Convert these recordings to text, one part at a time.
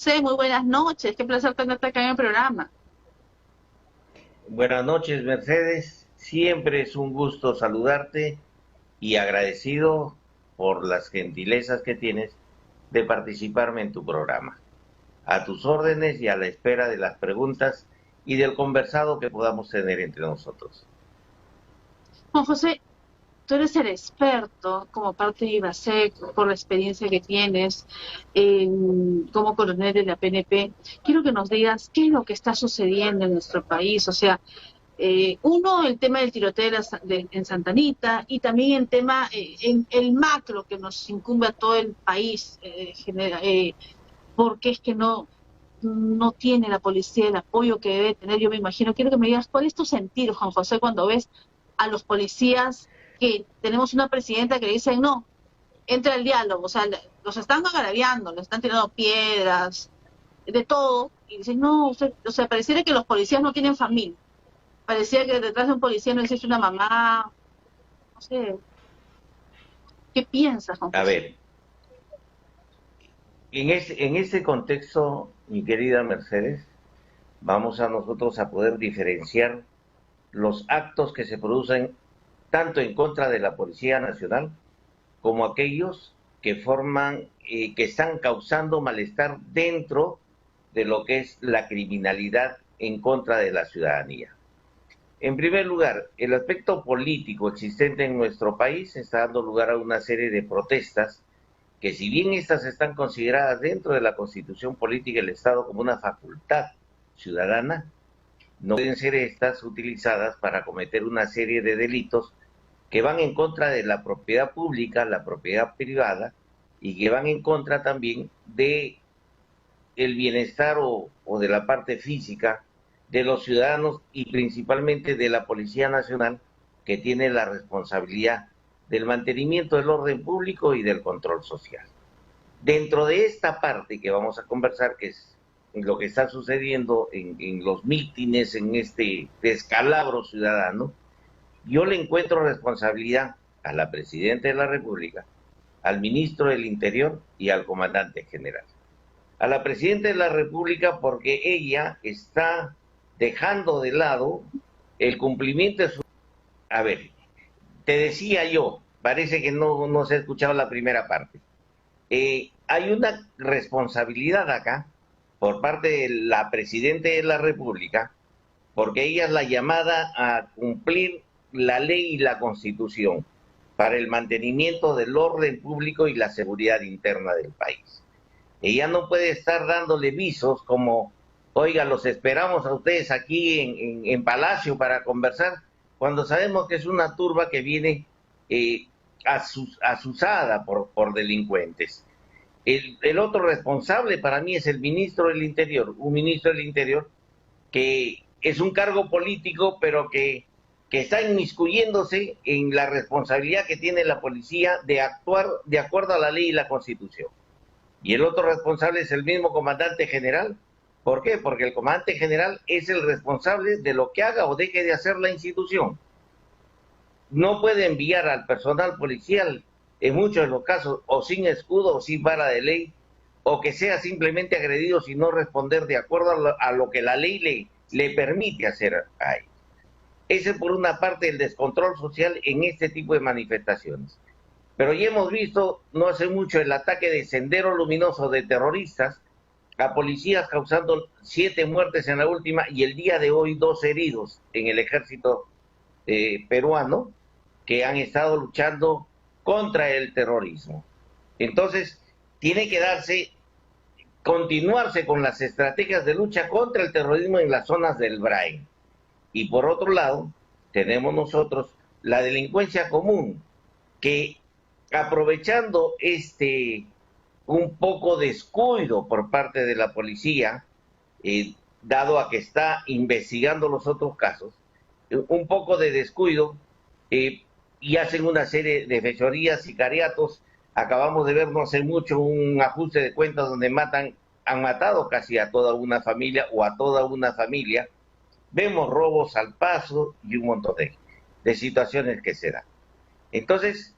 José, muy buenas noches. Qué placer tenerte acá en el programa. Buenas noches, Mercedes. Siempre es un gusto saludarte y agradecido por las gentilezas que tienes de participarme en tu programa. A tus órdenes y a la espera de las preguntas y del conversado que podamos tener entre nosotros. Juan José, tú eres el experto como parte de IBASEC, por la experiencia que tienes como coronel de la PNP. Quiero que nos digas qué es lo que está sucediendo en nuestro país. O sea, uno, el tema del tiroteo en Santa Anita y también el tema, en el macro que nos incumbe a todo el país, porque es que no tiene la policía el apoyo que debe tener, yo me imagino. Quiero que me digas, ¿cuál es tu sentir, Juan José, cuando ves a los policías que tenemos una presidenta que le dicen, no, entra el diálogo? O sea, los están agraviando, le están tirando piedras, de todo, y dicen, no, usted, o sea, pareciera que los policías no tienen familia, parecía que detrás de un policía no existe una mamá, no sé, ¿qué piensas, Juan A José? ver, en ese contexto, mi querida Mercedes, vamos a nosotros a poder diferenciar los actos que se producen tanto en contra de la Policía Nacional como aquellos que forman, que están causando malestar dentro de lo que es la criminalidad en contra de la ciudadanía. En primer lugar, el aspecto político existente en nuestro país está dando lugar a una serie de protestas que, si bien estas están consideradas dentro de la Constitución Política del Estado como una facultad ciudadana, no pueden ser estas utilizadas para cometer una serie de delitos que van en contra de la propiedad pública, la propiedad privada, y que van en contra también de el bienestar o de la parte física de los ciudadanos y principalmente de la Policía Nacional, que tiene la responsabilidad del mantenimiento del orden público y del control social. Dentro de esta parte que vamos a conversar, que es lo que está sucediendo en los mítines, en este descalabro ciudadano, yo le encuentro responsabilidad a la Presidenta de la República, al Ministro del Interior y al Comandante General. A la Presidenta de la República porque ella está dejando de lado el cumplimiento de su... A ver, te decía yo, parece que no se ha escuchado la primera parte. Hay una responsabilidad acá por parte de la Presidenta de la República, porque ella es la llamada a cumplir la ley y la Constitución para el mantenimiento del orden público y la seguridad interna del país. Ella no puede estar dándole visos como, oiga, los esperamos a ustedes aquí en Palacio para conversar, cuando sabemos que es una turba que viene asusada por delincuentes. El otro responsable para mí es el ministro del Interior, un ministro del Interior que es un cargo político, pero que está inmiscuyéndose en la responsabilidad que tiene la policía de actuar de acuerdo a la ley y la Constitución. Y el otro responsable es el mismo comandante general. ¿Por qué? Porque el comandante general es el responsable de lo que haga o deje de hacer la institución. No puede enviar al personal policial, en muchos de los casos, o sin escudo o sin vara de ley, o que sea simplemente agredido sin no responder de acuerdo a lo que la ley le permite hacer a él. Ese por una parte el descontrol social en este tipo de manifestaciones. Pero ya hemos visto no hace mucho el ataque de Sendero Luminoso de terroristas a policías, causando 7 muertes en la última y el día de hoy 2 heridos en el ejército peruano, que han estado luchando contra el terrorismo. Entonces, tiene que continuarse con las estrategias de lucha contra el terrorismo en las zonas del Brain. Y por otro lado, tenemos nosotros la delincuencia común, que aprovechando un poco descuido por parte de la policía, dado a que está investigando los otros casos, un poco de descuido, y hacen una serie de fechorías, sicariatos. Acabamos de ver no hace mucho un ajuste de cuentas donde han matado casi a toda una familia o a toda una familia. Vemos robos al paso y un montón de situaciones que se dan. Entonces,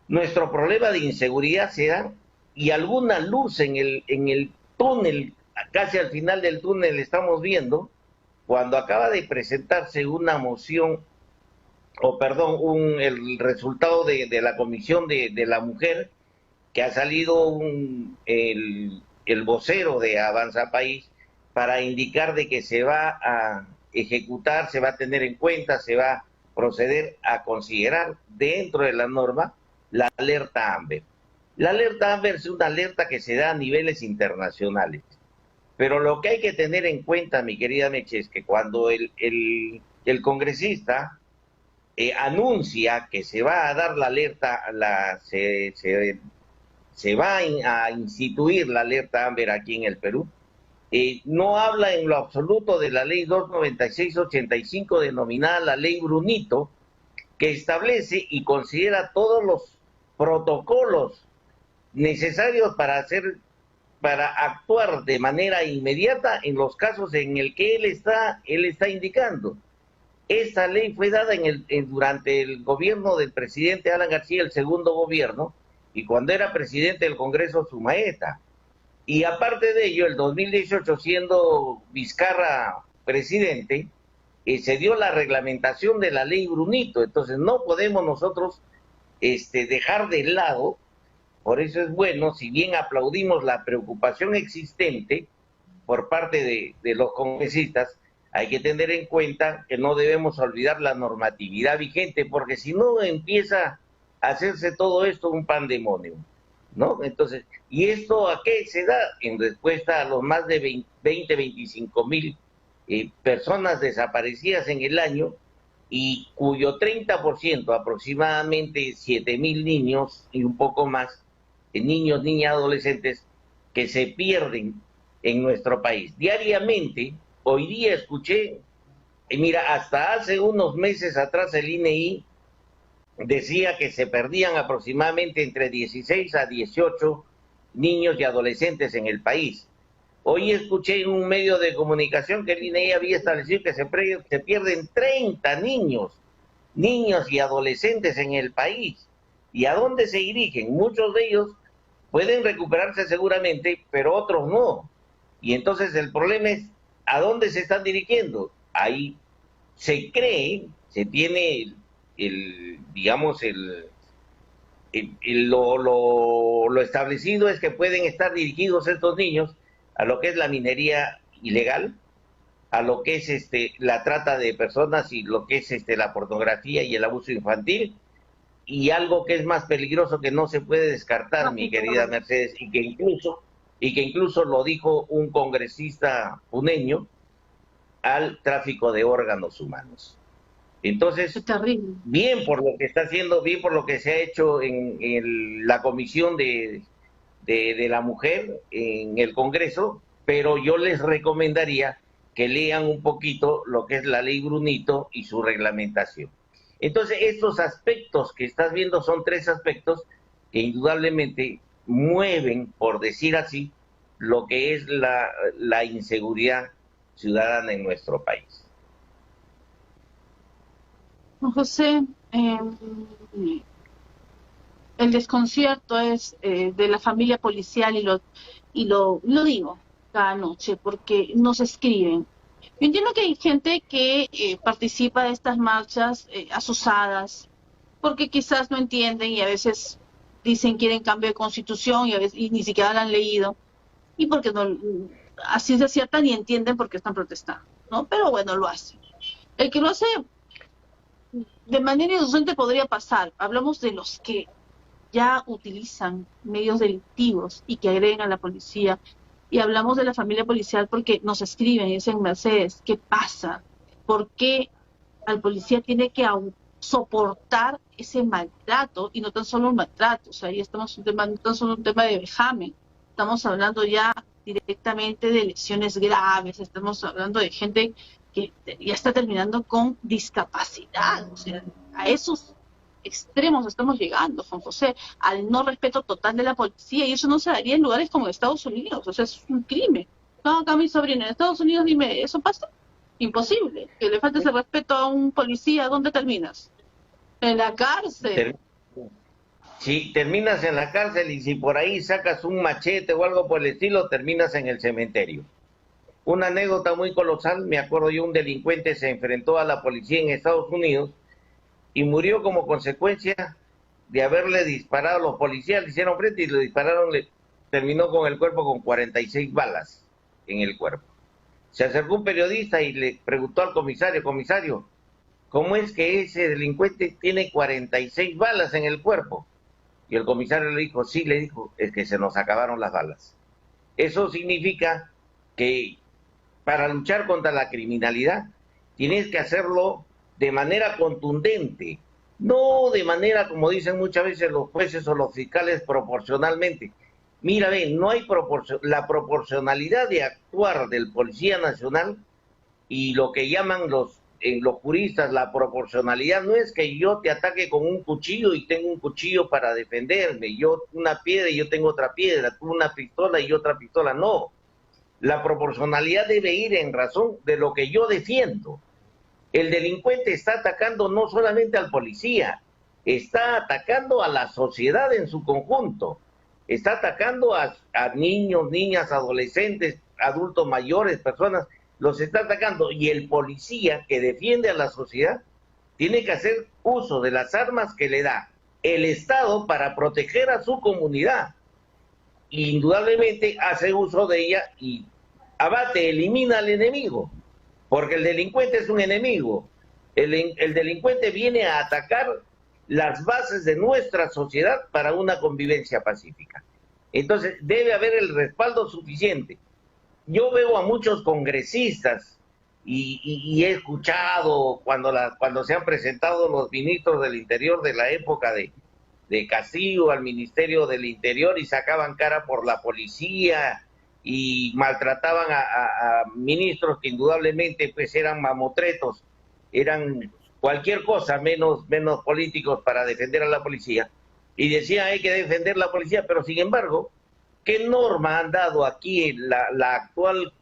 nuestro problema de inseguridad se da y alguna luz en el túnel, casi al final del túnel estamos viendo, cuando acaba de presentarse una moción, o perdón, el resultado de la comisión de la mujer, que ha salido el vocero de Avanza País para indicar de que se va a ejecutar, se va a tener en cuenta, se va a proceder a considerar dentro de la norma la alerta AMBER. La alerta AMBER es una alerta que se da a niveles internacionales, pero lo que hay que tener en cuenta, mi querida Meche, es que cuando el congresista anuncia que se va a dar la alerta, se va a instituir la alerta AMBER aquí en el Perú, no habla en lo absoluto de la ley 296/85 denominada la ley Brunito, que establece y considera todos los protocolos necesarios para actuar de manera inmediata en los casos en el que él está indicando. Esta ley fue dada durante el gobierno del presidente Alan García, el segundo gobierno, y cuando era presidente del Congreso Sumaeta. Y aparte de ello, el 2018, siendo Vizcarra presidente, se dio la reglamentación de la ley Brunito. Entonces no podemos nosotros dejar de lado. Por eso es bueno, si bien aplaudimos la preocupación existente por parte de los congresistas, hay que tener en cuenta que no debemos olvidar la normatividad vigente, porque si no empieza a hacerse todo esto un pandemonio, ¿no? Entonces, ¿y esto a qué se da? En respuesta a los más de 25 mil personas desaparecidas en el año, y cuyo 30%, aproximadamente 7.000 niños y un poco más, niños, niñas, adolescentes, que se pierden en nuestro país. Diariamente, hoy día escuché, mira, hasta hace unos meses atrás el INEI decía que se perdían aproximadamente entre 16 a 18 niños y adolescentes en el país. Hoy escuché en un medio de comunicación que el INEI había establecido que se pierden 30 niños y adolescentes en el país. ¿Y a dónde se dirigen? Muchos de ellos pueden recuperarse seguramente, pero otros no. Y entonces el problema es, ¿a dónde se están dirigiendo? Ahí se cree, se tiene lo establecido es que pueden estar dirigidos estos niños a lo que es la minería ilegal, a lo que es la trata de personas y lo que es la pornografía y el abuso infantil, y algo que es más peligroso que no se puede descartar, mi querida Mercedes, y que incluso lo dijo un congresista puneño, al tráfico de órganos humanos. Entonces, bien por lo que está haciendo, bien por lo que se ha hecho en la comisión de la mujer en el Congreso, pero yo les recomendaría que lean un poquito lo que es la ley Brunito y su reglamentación. Entonces, estos aspectos que estás viendo son 3 aspectos que indudablemente mueven, por decir así, lo que es la inseguridad ciudadana en nuestro país. José, el desconcierto es de la familia policial y lo digo cada noche porque nos escriben. Yo entiendo que hay gente que participa de estas marchas asusadas porque quizás no entienden y a veces dicen quieren cambio de constitución y ni siquiera la han leído y porque no, así se aciertan y entienden por qué están protestando, ¿no? Pero bueno, lo hacen. El que lo hace de manera inocente podría pasar. Hablamos de los que ya utilizan medios delictivos y que agregan a la policía. Y hablamos de la familia policial porque nos escriben y dicen, Mercedes, ¿qué pasa? ¿Por qué al policía tiene que soportar ese maltrato? Y no tan solo un maltrato, o sea, ahí estamos no tan solo un tema de vejamen, estamos hablando ya directamente de lesiones graves, estamos hablando de gente que ya está terminando con discapacidad, o sea, a esos extremos estamos llegando, Juan José, al no respeto total de la policía, y eso no se daría en lugares como Estados Unidos, o sea, es un crimen. No, acá mi sobrina, en Estados Unidos, dime, ¿eso pasa? Imposible, que le falte ese respeto a un policía, ¿dónde terminas? En la cárcel. Si terminas en la cárcel y si por ahí sacas un machete o algo por el estilo, terminas en el cementerio. Una anécdota muy colosal, me acuerdo yo, un delincuente se enfrentó a la policía en Estados Unidos y murió como consecuencia de haberle disparado. Los policías le hicieron frente y le dispararon, terminó con el cuerpo con 46 balas en el cuerpo. Se acercó un periodista y le preguntó al comisario, comisario, ¿cómo es que ese delincuente tiene 46 balas en el cuerpo? Y el comisario le dijo, sí, le dijo, es que se nos acabaron las balas. Eso significa que para luchar contra la criminalidad tienes que hacerlo de manera contundente, no de manera, como dicen muchas veces los jueces o los fiscales, proporcionalmente. Mira, ven, no hay la proporcionalidad de actuar del Policía Nacional y lo que llaman los juristas la proporcionalidad no es que yo te ataque con un cuchillo y tengo un cuchillo para defenderme, yo una piedra y yo tengo otra piedra, tú una pistola y otra pistola, no. La proporcionalidad debe ir en razón de lo que yo defiendo. El delincuente está atacando no solamente al policía, está atacando a la sociedad en su conjunto, está atacando a niños, niñas, adolescentes, adultos mayores, personas, los está atacando. Y el policía que defiende a la sociedad tiene que hacer uso de las armas que le da el Estado para proteger a su comunidad. Indudablemente hace uso de ella y abate, elimina al enemigo, porque el delincuente es un enemigo. El delincuente viene a atacar las bases de nuestra sociedad para una convivencia pacífica. Entonces debe haber el respaldo suficiente. Yo veo a muchos congresistas y he escuchado cuando se han presentado los ministros del Interior de la época de Castillo al Ministerio del Interior y sacaban cara por la policía y maltrataban a ministros que indudablemente pues eran mamotretos, eran cualquier cosa menos políticos para defender a la policía, y decían hay que defender la policía, pero sin embargo, ¿qué norma han dado aquí la actual,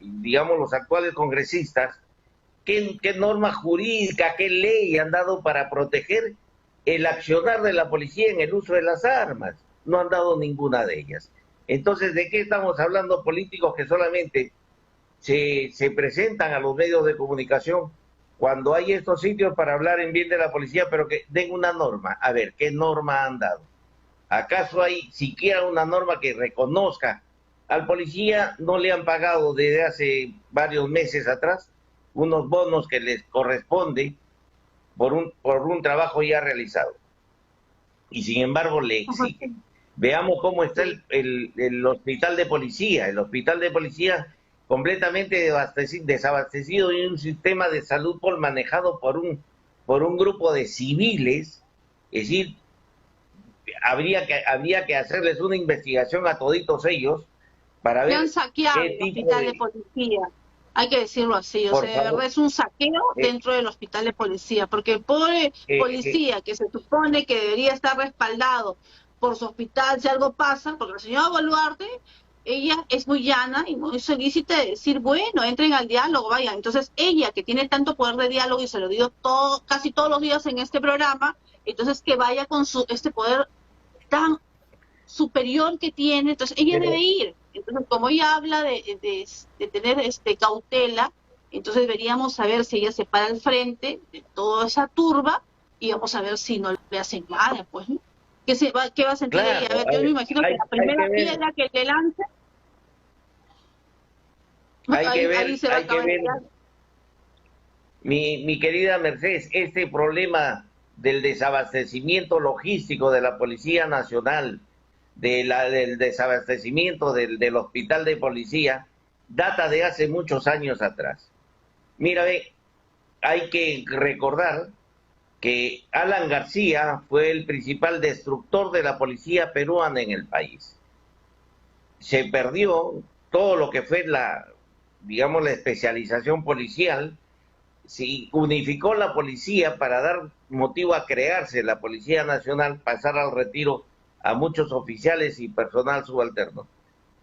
digamos los actuales congresistas? ¿Qué norma jurídica, qué ley han dado para proteger el accionar de la policía en el uso de las armas? No han dado ninguna de ellas. Entonces, ¿de qué estamos hablando? Políticos que solamente se presentan a los medios de comunicación cuando hay estos sitios para hablar en bien de la policía, pero que den una norma. A ver, ¿qué norma han dado? ¿Acaso hay siquiera una norma que reconozca al policía? No le han pagado desde hace varios meses atrás unos bonos que les corresponde por un trabajo ya realizado. Y sin embargo le exigen. Veamos cómo está el hospital de policía. El hospital de policía completamente desabastecido y un sistema de salud manejado por un grupo de civiles. Es decir, habría que hacerles una investigación a toditos ellos para ver han saqueado qué el hospital de policía. Hay que decirlo así, o sea, de verdad es un saqueo dentro del hospital de policía, porque el pobre policía que se supone que debería estar respaldado por su hospital si algo pasa, porque la señora Boluarte, ella es muy llana y muy solícita de decir, bueno, entren al diálogo, vayan. Entonces ella, que tiene tanto poder de diálogo y se lo digo casi todos los días en este programa, entonces que vaya con este poder tan superior que tiene, entonces ella debe ir. Entonces, como ella habla de tener cautela, entonces deberíamos saber si ella se para al frente de toda esa turba y vamos a ver si no le hacen nada, pues, ¿no? ¿Qué va a sentir ella? A ver, yo me imagino que la primera piedra que le lance, hay que ver, mi querida Mercedes, este problema del desabastecimiento logístico de la Policía Nacional, del desabastecimiento del hospital de policía, data de hace muchos años atrás. Mira, hay que recordar que Alan García fue el principal destructor de la policía peruana en el país. Se perdió todo lo que fue la especialización policial, se unificó la policía para dar motivo a crearse la Policía Nacional, pasar al retiro a muchos oficiales y personal subalterno.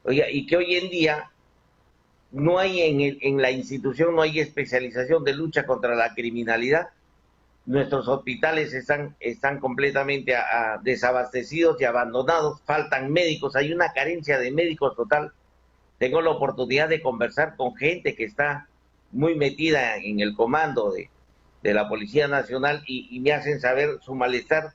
Oiga, y que hoy en día no hay en la institución, no hay especialización de lucha contra la criminalidad, nuestros hospitales están completamente desabastecidos y abandonados, faltan médicos, hay una carencia de médicos total. Tengo la oportunidad de conversar con gente que está muy metida en el comando de la Policía Nacional y me hacen saber su malestar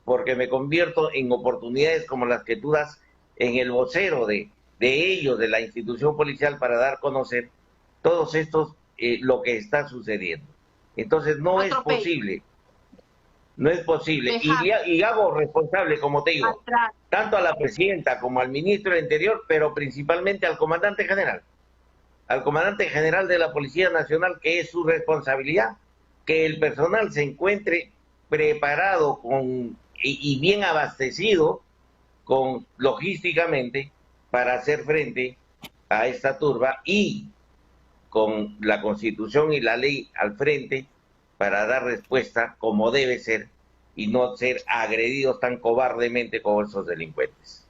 porque me convierto en oportunidades como las que tú das en el vocero de ellos, de la institución policial, para dar a conocer todos estos, lo que está sucediendo. Entonces no es posible, no es posible. Y hago responsable, como te digo, tanto a la presidenta como al ministro del Interior, pero principalmente al comandante general de la Policía Nacional, que es su responsabilidad que el personal se encuentre preparado y bien abastecido logísticamente para hacer frente a esta turba y con la Constitución y la ley al frente para dar respuesta como debe ser y no ser agredidos tan cobardemente como esos delincuentes.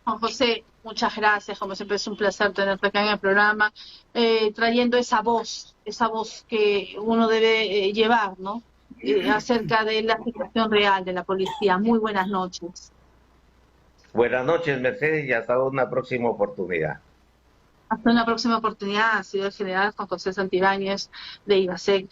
Juan José, muchas gracias, como siempre es un placer tenerte acá en el programa, trayendo esa voz que uno debe llevar, ¿no? Acerca de la situación real de la policía. Muy buenas noches. Buenas noches, Mercedes, y hasta una próxima oportunidad. Hasta una próxima oportunidad. Ha sido el general Juan José Santibáñez de IBASEC.